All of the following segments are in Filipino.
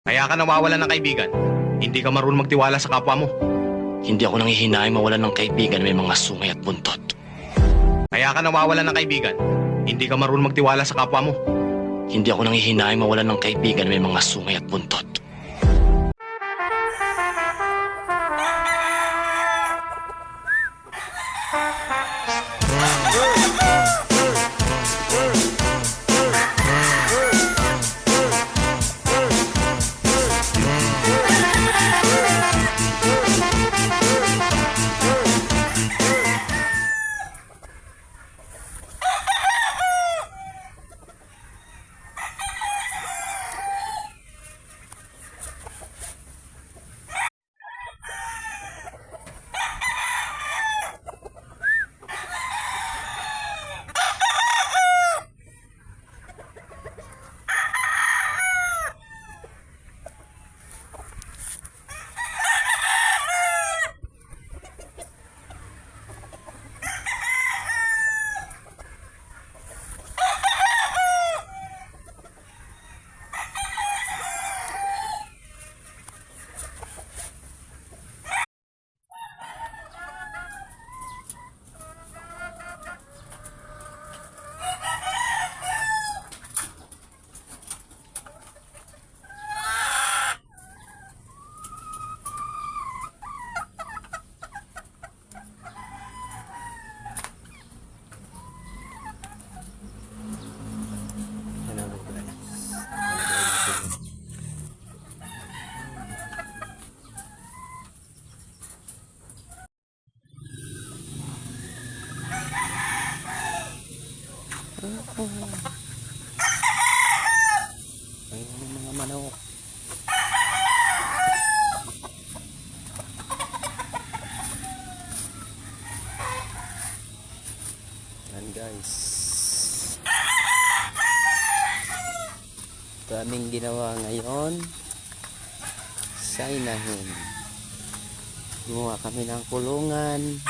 Kaya ka nawawalan ng kaibigan. Hindi ka marunong magtiwala sa kapwa mo. Hindi ako nanghihinayang mawalan ng kaibigan may mga sungay at buntot. Kaya ka nawawalan ng kaibigan. Hindi ka marunong magtiwala sa kapwa mo. Hindi ako nanghihinayang mawalan ng kaibigan may mga sungay at buntot. Ayun yung mga manok. Yan guys. Daming ginawa ngayon sa inahin. Gumawa kami ng kulungan.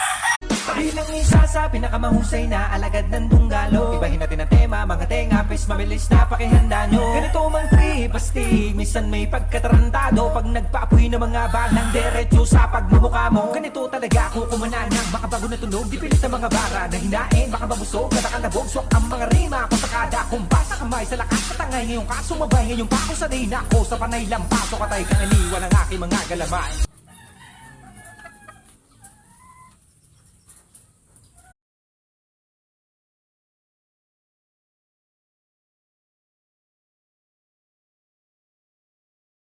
Bilang isa sa pinakamahusay na alagad ng dunggalo. Ibahin natin ang tema, mga tenga, pes mabilis na pakihanda nyo. Ganito mang tripastig, minsan may pagkatarantado. Pag nagpaapoy ng mga balang diretso sa pagmumukha mo. Ganito talaga ako kumananang makabago na tunog. Di pilit ang mga bara na hinain, baka mabusog, katakalabog. Swak ang mga rima ko sa kada kumpas. Sa kamay, sa lakas, patangay ngayong kaso mabay. Ngayong pa ako sanay na ako sa panay lampaso. Katay kang aniwan ang aking mga galamay.